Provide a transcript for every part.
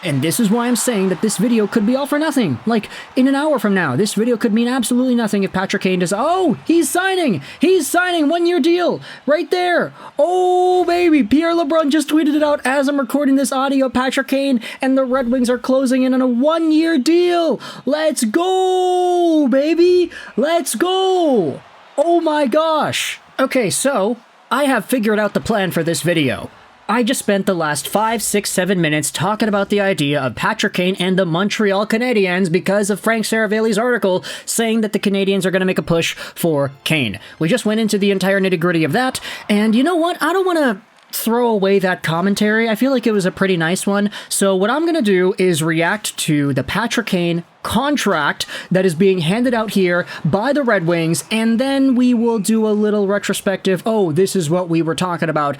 And this is why I'm saying that this video could be all for nothing. Like, in an hour from now, this video could mean absolutely nothing if Patrick Kane does... Oh, he's signing! He's signing! 1-year deal! Right there! Oh, baby! Pierre LeBrun just tweeted it out as I'm recording this audio. Patrick Kane and the Red Wings are closing in on a 1-year deal! Let's go, baby! Let's go! Oh my gosh! Okay, so, I have figured out the plan for this video. I just spent the last 5, 6, 7 minutes talking about the idea of Patrick Kane and the Montreal Canadiens because of Frank Saravalli's article saying that the Canadiens are going to make a push for Kane. We just went into the entire nitty-gritty of that, and you know what? I don't want to throw away that commentary. I feel like it was a pretty nice one. So what I'm going to do is react to the Patrick Kane contract that is being handed out here by the Red Wings, and then we will do a little retrospective, oh, this is what we were talking about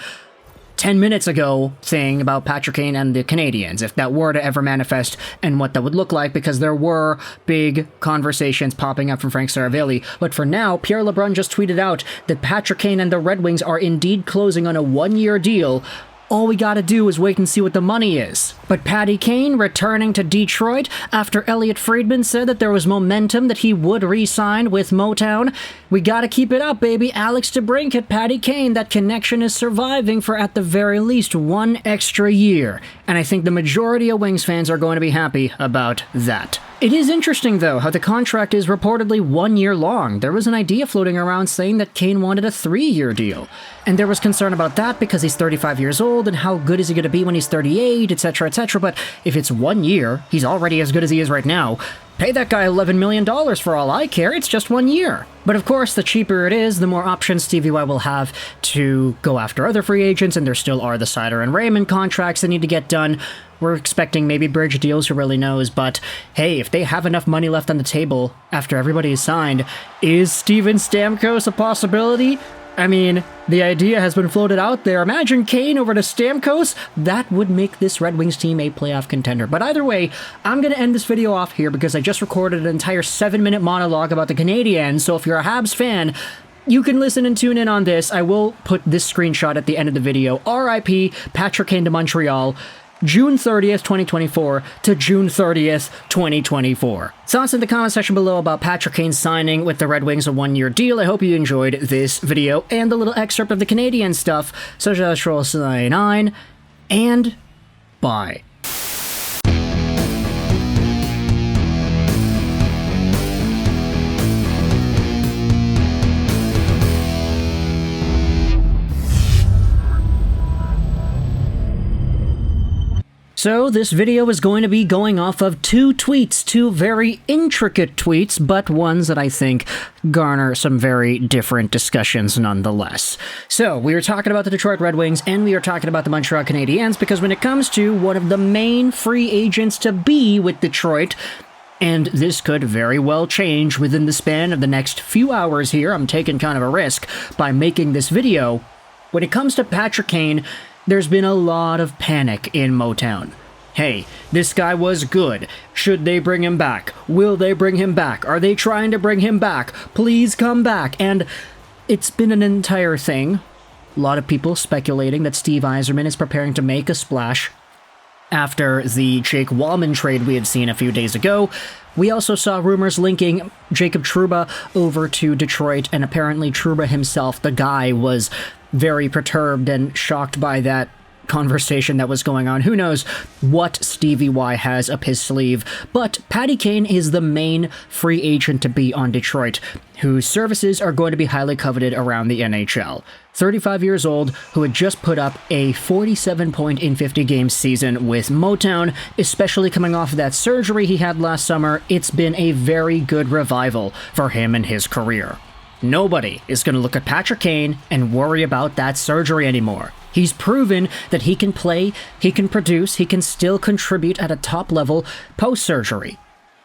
10 minutes ago thing about Patrick Kane and the Canadiens, if that were to ever manifest, and what that would look like, because there were big conversations popping up from Frank Saravalli. But for now, Pierre LeBrun just tweeted out that Patrick Kane and the Red Wings are indeed closing on a 1-year deal. All we gotta do is wait and see what the money is. But Patty Kane returning to Detroit after Elliotte Friedman said that there was momentum that he would re-sign with Motown. We gotta keep it up, baby. Alex DeBrincat, Patty Kane, that connection is surviving for at the very least 1 extra year. And I think the majority of Wings fans are going to be happy about that. It is interesting, though, how the contract is reportedly 1 year long. There was an idea floating around saying that Kane wanted a 3-year deal. And there was concern about that because he's 35 years old, and how good is he going to be when he's 38, etc., etc. But if it's 1 year, he's already as good as he is right now. Pay that guy $11 million for all I care, it's just 1 year. But of course, the cheaper it is, the more options Stevie Y will have to go after other free agents, and there still are the Sider and Raymond contracts that need to get done. We're expecting maybe bridge deals, who really knows, but hey, if they have enough money left on the table after everybody is signed, is Steven Stamkos a possibility? I mean, the idea has been floated out there. Imagine Kane over to Stamkos. That would make this Red Wings team a playoff contender. But either way, I'm going to end this video off here because I just recorded an entire 7-minute monologue about the Canadiens. So if you're a Habs fan, you can listen and tune in on this. I will put this screenshot at the end of the video. RIP Patrick Kane to Montreal. June 30th, 2024 to June 30th, 2024. Thoughts in the comment section below about Patrick Kane signing with the Red Wings a 1-year deal. I hope you enjoyed this video and the little excerpt of the Canadian stuff. So just roll 9 and bye. So this video is going to be going off of 2 tweets, 2 very intricate tweets, but ones that I think garner some very different discussions nonetheless. So we were talking about the Detroit Red Wings and we are talking about the Montreal Canadiens because when it comes to one of the main free agents to be with Detroit, and this could very well change within the span of the next few hours here, I'm taking kind of a risk by making this video. When it comes to Patrick Kane, there's been a lot of panic in Motown. Hey, this guy was good. Should they bring him back? Will they bring him back? Are they trying to bring him back? Please come back. And it's been an entire thing. A lot of people speculating that Steve Yzerman is preparing to make a splash after the Jake Wallman trade we had seen a few days ago. We also saw rumors linking Jacob Trouba over to Detroit, and apparently Trouba himself, the guy, was very perturbed and shocked by that conversation that was going on. Who knows what Stevie Y has up his sleeve, but Patty Kane is the main free agent to be on Detroit, whose services are going to be highly coveted around the NHL. 35 years old, who had just put up a 47-point in 50-game season with Motown, especially coming off of that surgery he had last summer. It's been a very good revival for him and his career. Nobody is going to look at Patrick Kane and worry about that surgery anymore. He's proven that he can play, he can produce, he can still contribute at a top level post-surgery.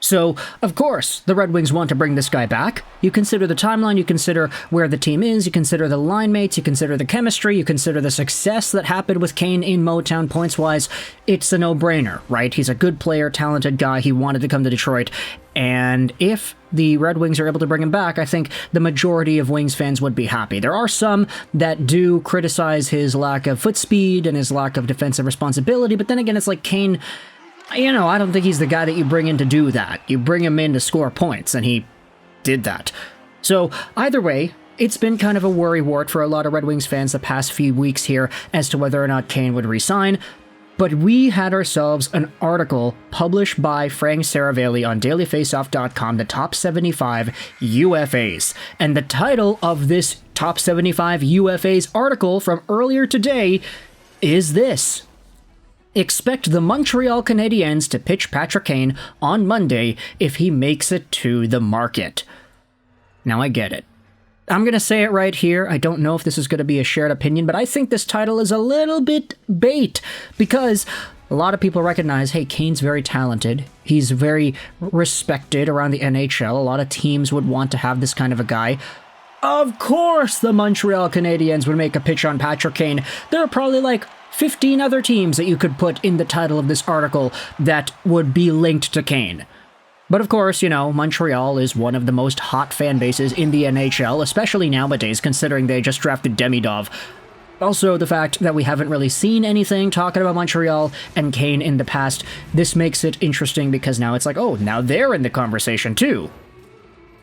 So, of course, the Red Wings want to bring this guy back. You consider the timeline, you consider where the team is, you consider the line mates, you consider the chemistry, you consider the success that happened with Kane in Motown points-wise. It's a no-brainer, right? He's a good player, talented guy, he wanted to come to Detroit. And if the Red Wings are able to bring him back, I think the majority of Wings fans would be happy. There are some that do criticize his lack of foot speed and his lack of defensive responsibility, but then again, it's like Kane You know, I don't think he's the guy that you bring in to do that. You bring him in to score points, and he did that. So, either way, it's been kind of a worrywart for a lot of Red Wings fans the past few weeks here as to whether or not Kane would resign. But we had ourselves an article published by Frank Seravalli on dailyfaceoff.com, the top 75 UFAs. And the title of this top 75 UFAs article from earlier today is this: expect the Montreal Canadiens to pitch Patrick Kane on Monday if he makes it to the market. Now I get it. I'm going to say it right here. I don't know if this is going to be a shared opinion, but I think this title is a little bit bait because a lot of people recognize, hey, Kane's very talented. He's very respected around the NHL. A lot of teams would want to have this kind of a guy. Of course the Montreal Canadiens would make a pitch on Patrick Kane. There are probably like 15 other teams that you could put in the title of this article that would be linked to Kane. But of course, you know, Montreal is one of the most hot fan bases in the NHL, especially nowadays, considering they just drafted Demidov. Also, the fact that we haven't really seen anything talking about Montreal and Kane in the past, this makes it interesting because now it's like, oh, now they're in the conversation too.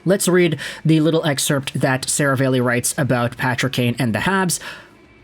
Let's read the little excerpt that Seravalli writes about Patrick Kane and the Habs.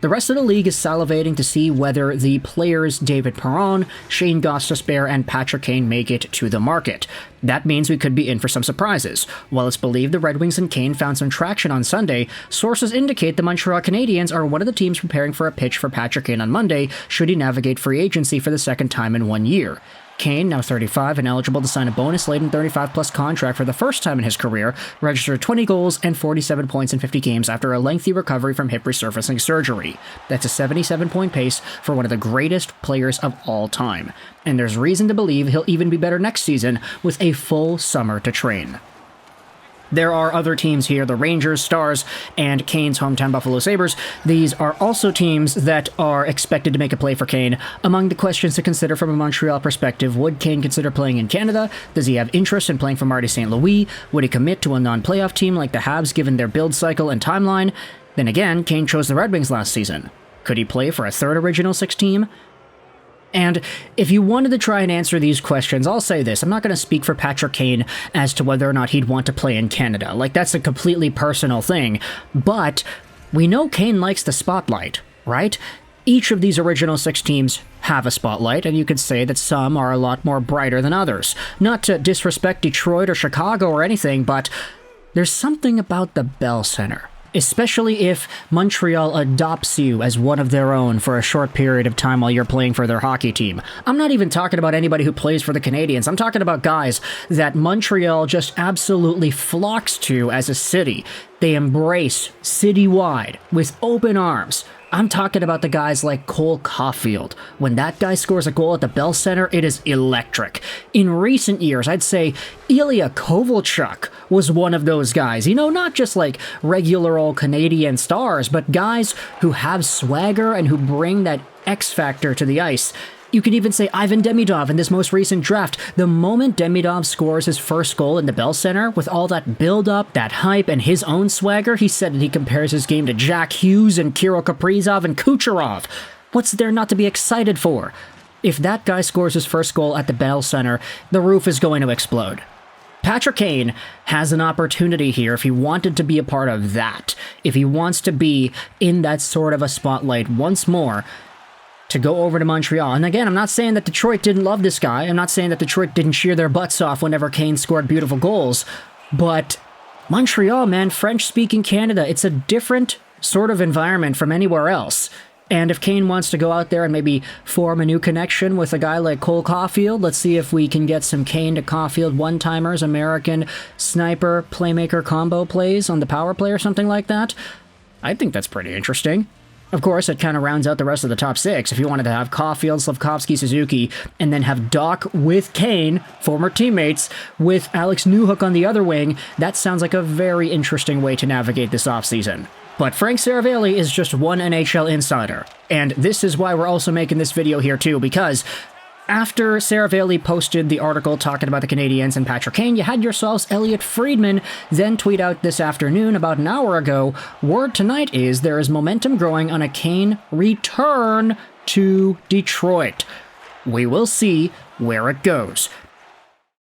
The rest of the league is salivating to see whether the players David Perron, Shane Gostisbehere, and Patrick Kane make it to the market. That means we could be in for some surprises. While it's believed the Red Wings and Kane found some traction on Sunday, sources indicate the Montreal Canadiens are one of the teams preparing for a pitch for Patrick Kane on Monday should he navigate free agency for the second time in 1 year. Kane, now 35 and eligible to sign a bonus-laden 35-plus contract for the first time in his career, registered 20 goals and 47 points in 50 games after a lengthy recovery from hip resurfacing surgery. That's a 77-point pace for one of the greatest players of all time. And there's reason to believe he'll even be better next season with a full summer to train. There are other teams here, the Rangers, Stars, and Kane's hometown Buffalo Sabres. These are also teams that are expected to make a play for Kane. Among the questions to consider from a Montreal perspective, would Kane consider playing in Canada? Does he have interest in playing for Marty St. Louis? Would he commit to a non-playoff team like the Habs given their build cycle and timeline? Then again, Kane chose the Red Wings last season. Could he play for a third Original Six team? And if you wanted to try and answer these questions, I'll say this. I'm not going to speak for Patrick Kane as to whether or not he'd want to play in Canada. Like, that's a completely personal thing. But we know Kane likes the spotlight, right? Each of these Original Six teams have a spotlight, and you could say that some are a lot more brighter than others. Not to disrespect Detroit or Chicago or anything, but there's something about the Bell Center. Especially if Montreal adopts you as one of their own for a short period of time while you're playing for their hockey team. I'm not even talking about anybody who plays for the Canadiens. I'm talking about guys that Montreal just absolutely flocks to as a city. They embrace citywide with open arms. I'm talking about the guys like Cole Caulfield. When that guy scores a goal at the Bell Center, it is electric. In recent years, I'd say Ilya Kovalchuk was one of those guys. You know, not just like regular old Canadian stars, but guys who have swagger and who bring that X factor to the ice. You could even say Ivan Demidov in this most recent draft. The moment Demidov scores his first goal in the Bell Center, with all that build-up, that hype, and his own swagger, he said that he compares his game to Jack Hughes and Kirill Kaprizov and Kucherov. What's there not to be excited for? If that guy scores his first goal at the Bell Center, the roof is going to explode. Patrick Kane has an opportunity here if he wanted to be a part of that. If he wants to be in that sort of a spotlight once more, to go over to Montreal. And again, I'm not saying that Detroit didn't love this guy. I'm not saying that Detroit didn't cheer their butts off whenever Kane scored beautiful goals. But Montreal, man, French-speaking Canada, it's a different sort of environment from anywhere else. And if Kane wants to go out there and maybe form a new connection with a guy like Cole Caulfield, let's see if we can get some Kane to Caulfield one-timers, American sniper, playmaker combo plays on the power play or something like that. I think that's pretty interesting. Of course, it kind of rounds out the rest of the top six. If you wanted to have Caulfield, Slafkovsky, Suzuki, and then have Doc with Kane, former teammates, with Alex Newhook on the other wing, that sounds like a very interesting way to navigate this offseason. But Frank Seravalli is just one NHL insider, and this is why we're also making this video here too, because after Seravalli posted the article talking about the Canadiens and Patrick Kane, you had yourselves Elliotte Friedman then tweet out this afternoon, about an hour ago, word tonight is there is momentum growing on a Kane return to Detroit. We will see where it goes.